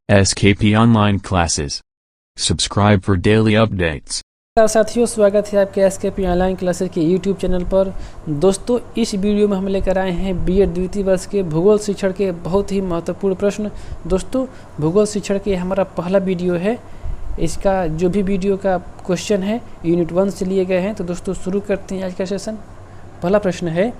SKP Online Classes. Subscribe for daily updates. साथियों, स्वागत है आपके SKP ऑनलाइन क्लासेस के YouTube चैनल पर। दोस्तों, इस वीडियो में हम लेकर आए हैं बीएड द्वितीय वर्ष के भूगोल शिक्षण के बहुत ही महत्वपूर्ण प्रश्न। दोस्तों, भूगोल शिक्षण के हमारा पहला वीडियो है। इसका जो भी वीडियो का क्वेश्चन है यूनिट 1 से लिए गए हैं। तो दोस्तों, शुरू करते हैं आज का सेशन। पहला प्रश्न है,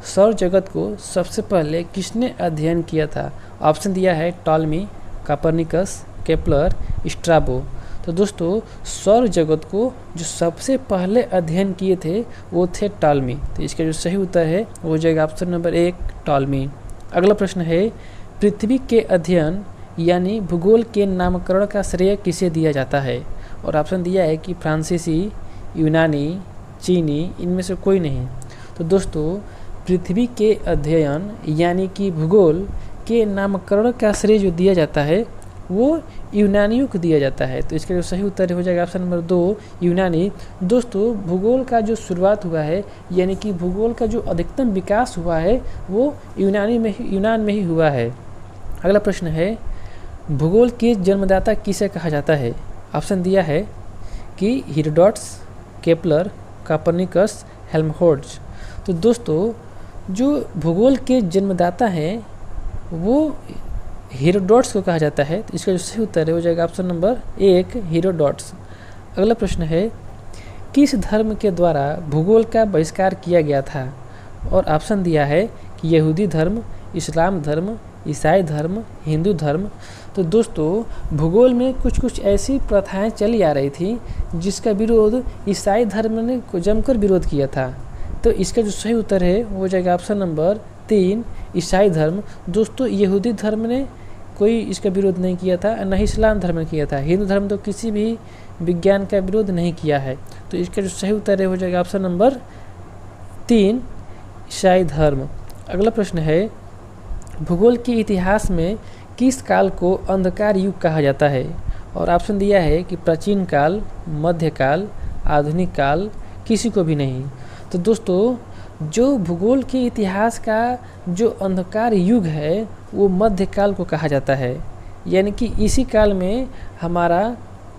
सौर जगत को सबसे पहले किसने अध्ययन किया था? ऑप्शन दिया है टॉलमी, कोपरनिकस, केपलर, स्ट्राबो। तो दोस्तों, सौर जगत को जो सबसे पहले अध्ययन किए थे वो थे टॉलमी। तो इसका जो सही उत्तर है वो हो जाएगा ऑप्शन नंबर 1 टॉलमी। अगला प्रश्न है, पृथ्वी के अध्ययन यानी भूगोल के नामकरण का श्रेय किसे दिया जाता है? और ऑप्शन दिया है कि फ्रांसीसी, यूनानी, चीनी, इनमें से कोई नहीं। तो दोस्तों, पृथ्वी के अध्ययन यानी कि भूगोल के नामकरण का श्रेय जो दिया जाता है वो यूनानियों को दिया जाता है। तो इसका जो सही उत्तर हो जाएगा ऑप्शन नंबर 2 यूनानी। दोस्तों, भूगोल का जो शुरुआत हुआ है यानी कि भूगोल का जो अधिकतम विकास हुआ है वो यूनान में ही हुआ है। अगला प्रश्न है, भूगोल के जन्मदाता किसे कहा जाता है? ऑप्शन दिया है कि हेरोडोटस, केपलर, कोपरनिकस, हेल्महोल्ट्ज़। तो दोस्तों, जो भूगोल के जन्मदाता हैं वो हेरोडोटस को कहा जाता है। तो इसका जो सही उत्तर है हो जाएगा ऑप्शन नंबर 1 हेरोडोटस। अगला प्रश्न है, किस धर्म के द्वारा भूगोल का बहिष्कार किया गया था? और ऑप्शन दिया है कि यहूदी धर्म, इस्लाम धर्म, ईसाई धर्म, हिंदू धर्म। तो दोस्तों, भूगोल में कुछ ऐसी प्रथाएं चली आ रही थी जिसका विरोध ईसाई धर्म ने जमकर विरोध किया था। तो इसका जो सही उत्तर है वो हो जाएगा ऑप्शन नंबर 3 ईसाई धर्म। दोस्तों, यहूदी धर्म ने कोई इसका विरोध नहीं किया था, न ही इस्लाम धर्म ने किया था। हिंदू धर्म तो किसी भी विज्ञान का विरोध नहीं किया है। तो इसका जो सही उत्तर है हो जाएगा ऑप्शन नंबर 3 ईसाई धर्म। अगला प्रश्न है, भूगोल के इतिहास में किस काल को अंधकार युग कहा जाता है? और ऑप्शन दिया है कि प्राचीन काल, मध्यकाल, आधुनिक काल, किसी को भी नहीं। तो दोस्तों, जो भूगोल के इतिहास का जो अंधकार युग है वो मध्यकाल को कहा जाता है। यानी कि इसी काल में हमारा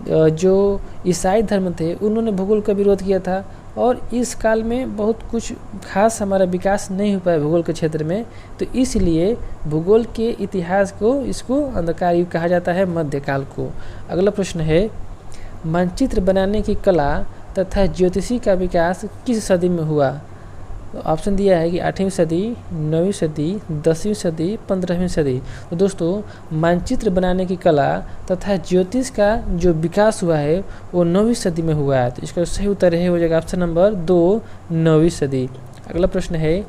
जो ईसाई धर्म थे उन्होंने भूगोल का विरोध किया था और इस काल में बहुत कुछ खास हमारा विकास नहीं हो पाया भूगोल के क्षेत्र में। तो इसलिए भूगोल के इतिहास को इसको अंधकार युग कहा जाता है, मध्यकाल को। अगला प्रश्न है, मानचित्र बनाने की कला तथा ज्योतिषी का विकास किस सदी में हुआ? तो ऑप्शन दिया है कि 8वीं सदी, 9वीं सदी, 10वीं सदी, 15वीं सदी। तो दोस्तों, मानचित्र बनाने की कला तथा ज्योतिष का जो विकास हुआ है वो 9वीं सदी में हुआ है। तो इसका सही उत्तर है हो जाएगा ऑप्शन नंबर 2 9वीं सदी। अगला प्रश्न है,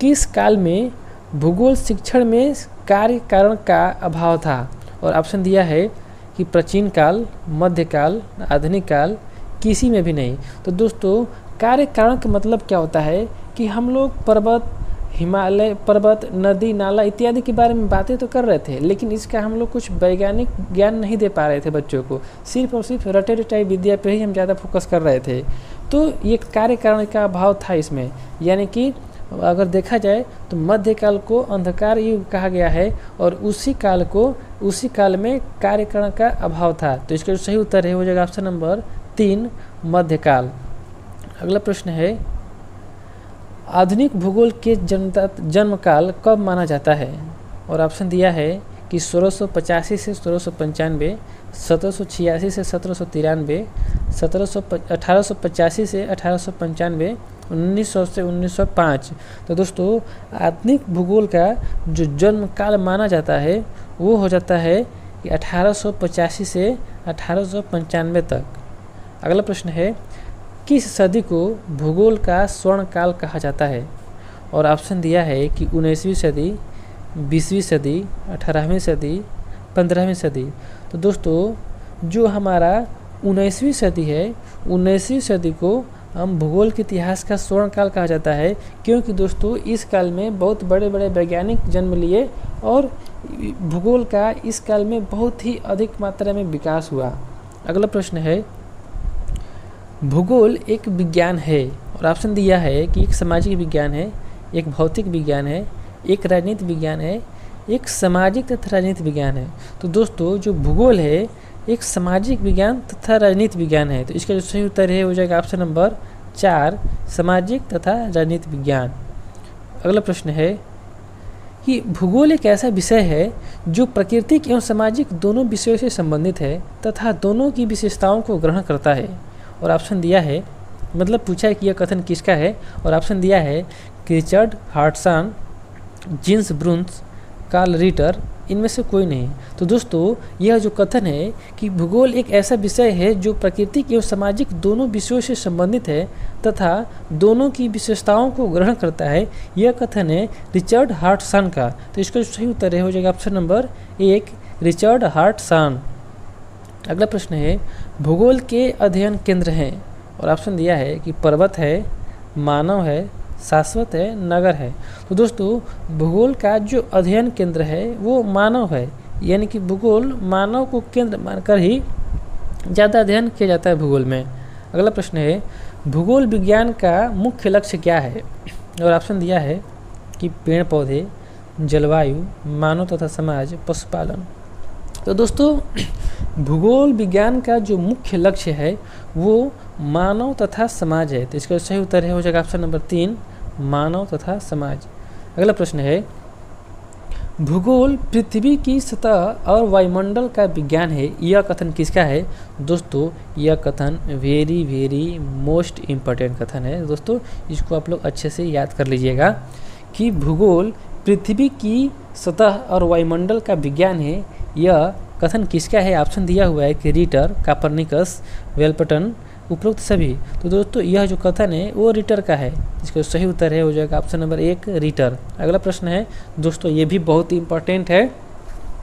किस काल में भूगोल शिक्षण में कार्य कारण का अभाव था? और ऑप्शन दिया है कि प्राचीन काल, मध्यकाल, आधुनिक काल, किसी में भी नहीं। तो दोस्तों, कार्य कारण का मतलब क्या होता है कि हम लोग पर्वत, हिमालय पर्वत, नदी, नाला इत्यादि के बारे में बातें तो कर रहे थे, लेकिन इसका हम लोग कुछ वैज्ञानिक ज्ञान नहीं दे पा रहे थे बच्चों को। सिर्फ और सिर्फ रटे रटाई विद्या पे ही हम ज़्यादा फोकस कर रहे थे। तो ये कार्य कारण का अभाव था इसमें। यानी कि अगर देखा जाए तो मध्यकाल को अंधकार युग कहा गया है और उसी काल में कार्य कारण का अभाव था। तो इसका जो सही उत्तर है हो जाएगा ऑप्शन नंबर 3 मध्यकाल। अगला प्रश्न है, आधुनिक भूगोल के जन्मकाल कब माना जाता है? और ऑप्शन दिया है कि 1685 से 1695, 1786 से 1793, 1885 से 1895, 1900 से 1905। तो दोस्तों, आधुनिक भूगोल का जो जन्म काल माना जाता है वो हो जाता है कि 1885 से 1895 तक। अगला प्रश्न है, किस सदी को भूगोल का स्वर्ण काल कहा जाता है? और ऑप्शन दिया है कि 19वीं सदी, 20वीं सदी, 18वीं सदी, 15वीं सदी। तो दोस्तों, जो हमारा 19वीं सदी है, 19वीं सदी को हम भूगोल के इतिहास का स्वर्ण काल कहा जाता है, क्योंकि दोस्तों इस काल में बहुत बड़े बड़े वैज्ञानिक जन्म लिए और भूगोल का इस काल में बहुत ही अधिक मात्रा में विकास हुआ। अगला प्रश्न है, भूगोल एक विज्ञान है और ऑप्शन दिया है कि एक सामाजिक विज्ञान है, एक भौतिक विज्ञान है, एक राजनीति विज्ञान है एक सामाजिक तथा राजनीतिक विज्ञान है। तो दोस्तों जो भूगोल है एक सामाजिक विज्ञान तथा राजनीतिक विज्ञान है। तो इसका जो सही उत्तर है हो जाएगा ऑप्शन नंबर 4, सामाजिक तथा राजनीतिक विज्ञान। अगला प्रश्न है कि भूगोल एक ऐसा विषय है जो प्राकृतिक एवं सामाजिक दोनों विषयों से संबंधित है तथा दोनों की विशेषताओं को ग्रहण करता है। और ऑप्शन दिया है, मतलब पूछा है कि यह कथन किसका है, और ऑप्शन दिया है कि रिचर्ड हार्टसन, जीन्स ब्रुन्स, कार्ल रिटर, इनमें से कोई नहीं। तो दोस्तों यह जो कथन है कि भूगोल एक ऐसा विषय है जो प्राकृतिक एवं सामाजिक दोनों विषयों से संबंधित है तथा दोनों की विशेषताओं को ग्रहण करता है, यह कथन है रिचर्ड हार्टसन का। तो इसका जो सही उत्तर है हो जाएगा ऑप्शन नंबर 1, रिचर्ड हार्टसन। अगला प्रश्न है भूगोल के अध्ययन केंद्र हैं, और ऑप्शन दिया है कि पर्वत है, मानव है, शाश्वत है, नगर है। तो दोस्तों भूगोल का जो अध्ययन केंद्र है वो मानव है, यानी कि भूगोल मानव को केंद्र मानकर ही ज़्यादा अध्ययन किया जाता है भूगोल में। अगला प्रश्न है भूगोल विज्ञान का मुख्य लक्ष्य क्या है, और ऑप्शन दिया है कि पेड़ पौधे, जलवायु, मानव तथा समाज, पशुपालन। तो दोस्तों भूगोल विज्ञान का जो मुख्य लक्ष्य है वो मानव तथा समाज है। तो इसका सही उत्तर है हो जाएगा ऑप्शन नंबर 3, मानव तथा समाज। अगला प्रश्न है भूगोल पृथ्वी की सतह और वायुमंडल का विज्ञान है, यह कथन किसका है। दोस्तों यह कथन वेरी वेरी मोस्ट इम्पोर्टेंट कथन है दोस्तों, इसको आप लोग अच्छे से याद कर लीजिएगा कि भूगोल पृथ्वी की सतह और वायुमंडल का विज्ञान है, यह कथन किसका है। ऑप्शन दिया हुआ है कि रिटर, कापरनिकस, वेल्पटन, उपरोक्त सभी। तो दोस्तों यह जो कथन है वो रिटर का है। इसका सही उत्तर है हो जाएगा ऑप्शन नंबर 1, रिटर। अगला प्रश्न है दोस्तों ये भी बहुत ही इंपॉर्टेंट है,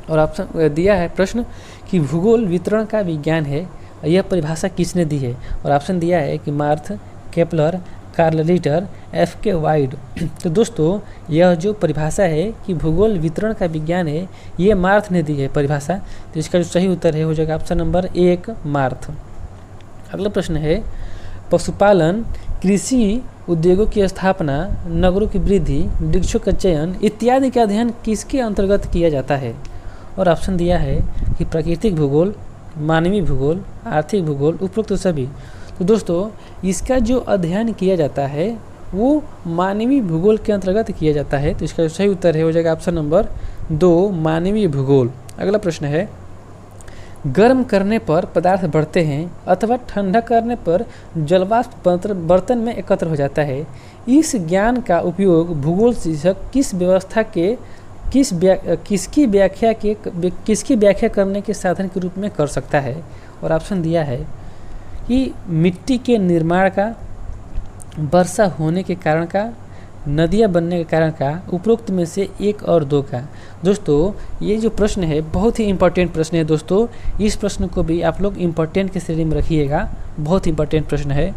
और ऑप्शन दिया है प्रश्न कि भूगोल वितरण का विज्ञान है, यह परिभाषा किसने दी है। और ऑप्शन दिया है कि मार्थ, केपलर, कार्ल रिटर, F.K. वाइड। तो दोस्तों यह जो परिभाषा है कि भूगोल वितरण का विज्ञान है, ये मार्थ ने दी है परिभाषा। तो इसका जो सही उत्तर है हो जाएगा ऑप्शन नंबर 1, मार्थ। अगला प्रश्न है पशुपालन, कृषि उद्योगों की स्थापना, नगरों की वृद्धि, वृक्षों का चयन इत्यादि का अध्ययन किसके अंतर्गत किया जाता है। और ऑप्शन दिया है कि प्राकृतिक भूगोल, मानवीय भूगोल, आर्थिक भूगोल, उपरोक्त सभी। तो दोस्तों इसका जो अध्ययन किया जाता है वो मानवीय भूगोल के अंतर्गत किया जाता है। तो इसका सही उत्तर है हो जाएगा ऑप्शन नंबर 2, मानवीय भूगोल। अगला प्रश्न है गर्म करने पर पदार्थ बढ़ते हैं अथवा ठंडा करने पर जलवाष्प बर्तन में एकत्र हो जाता है, इस ज्ञान का उपयोग भूगोल शिक्षक किस व्यवस्था के किसकी व्याख्या करने के साधन के रूप में कर सकता है। और ऑप्शन दिया है कि मिट्टी के निर्माण का, वर्षा होने के कारण का, नदियाँ बनने के कारण का, उपरोक्त में से 1 और 2 का। दोस्तों ये जो प्रश्न है बहुत ही इंपॉर्टेंट प्रश्न है दोस्तों, इस प्रश्न को भी आप लोग इम्पोर्टेंट की श्रेणी में रखिएगा, बहुत इंपॉर्टेंट प्रश्न है।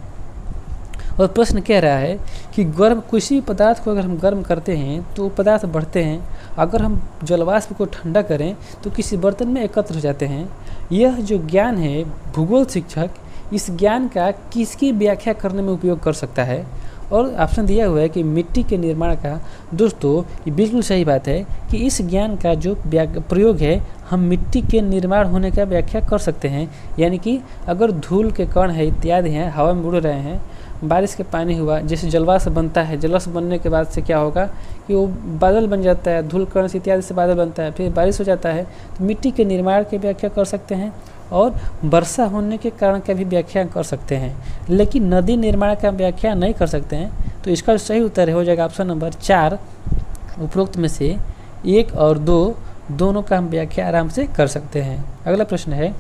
और प्रश्न कह रहा है कि किसी भी पदार्थ को अगर हम गर्म करते हैं तो पदार्थ बढ़ते हैं, अगर हम जलवाष्प को ठंडा करें तो किसी बर्तन में एकत्र हो जाते हैं। यह जो ज्ञान है भूगोल शिक्षक इस ज्ञान का किसकी व्याख्या करने में उपयोग कर सकता है। और ऑप्शन दिया हुआ है कि मिट्टी के निर्माण का। दोस्तों ये बिल्कुल सही बात है कि इस ज्ञान का जो प्रयोग है हम मिट्टी के निर्माण होने का व्याख्या कर सकते हैं, यानी कि अगर धूल के कण है इत्यादि हैं हवा में उड़ रहे हैं, बारिश के पानी हुआ, जैसे जलवाष्प बनता है, जलवाष्प बनने के बाद से क्या होगा कि वो बादल बन जाता है, धूल कण से इत्यादि से बादल बनता है, फिर बारिश हो जाता है। तो मिट्टी के निर्माण की व्याख्या कर सकते हैं और वर्षा होने के कारण का भी व्याख्या कर सकते हैं, लेकिन नदी निर्माण का व्याख्या नहीं कर सकते हैं। तो इसका सही उत्तर हो जाएगा ऑप्शन नंबर 4, उपरोक्त में से 1 और 2 दोनों का हम व्याख्या आराम से कर सकते हैं। अगला प्रश्न है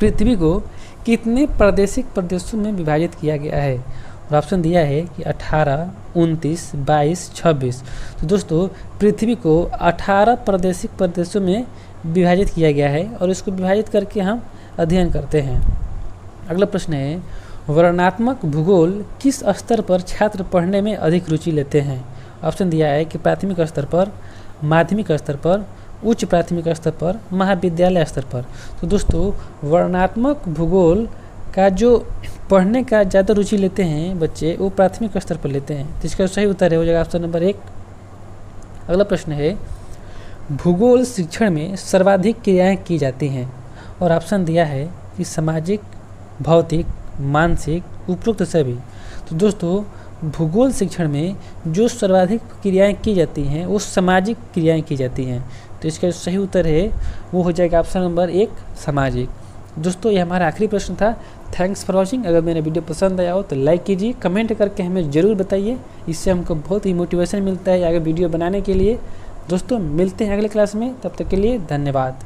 पृथ्वी को कितने प्रादेशिक प्रदेशों में विभाजित किया गया है। और ऑप्शन दिया है कि 18, 29, 22, 26। तो दोस्तों पृथ्वी को 18 प्रादेशिक प्रदेशों में विभाजित किया गया है और इसको विभाजित करके हम अध्ययन करते हैं। अगला प्रश्न है वर्णनात्मक भूगोल किस स्तर पर छात्र पढ़ने में अधिक रुचि लेते हैं। ऑप्शन दिया है कि प्राथमिक स्तर पर, माध्यमिक स्तर पर, उच्च प्राथमिक स्तर पर, महाविद्यालय स्तर पर। तो दोस्तों वर्णनात्मक भूगोल का जो पढ़ने का ज़्यादा रुचि लेते हैं बच्चे वो प्राथमिक स्तर पर लेते हैं। तो इसका सही उत्तर हो जाएगा ऑप्शन नंबर 1। अगला प्रश्न है भूगोल शिक्षण में सर्वाधिक क्रियाएं की जाती हैं? और ऑप्शन दिया है कि सामाजिक, भौतिक, मानसिक, उपरोक्त सभी। तो दोस्तों भूगोल शिक्षण में जो सर्वाधिक क्रियाएं की जाती हैं वो सामाजिक क्रियाएं की जाती हैं। तो इसका सही उत्तर है वो हो जाएगा ऑप्शन नंबर 1 सामाजिक। दोस्तों ये हमारा आखिरी प्रश्न था। Thanks for watching. अगर मेरा वीडियो पसंद आया हो तो लाइक कीजिए, कमेंट करके हमें ज़रूर बताइए, इससे हमको बहुत ही मोटिवेशन मिलता है आगे वीडियो बनाने के लिए। दोस्तों मिलते हैं अगले क्लास में, तब तक के लिए धन्यवाद।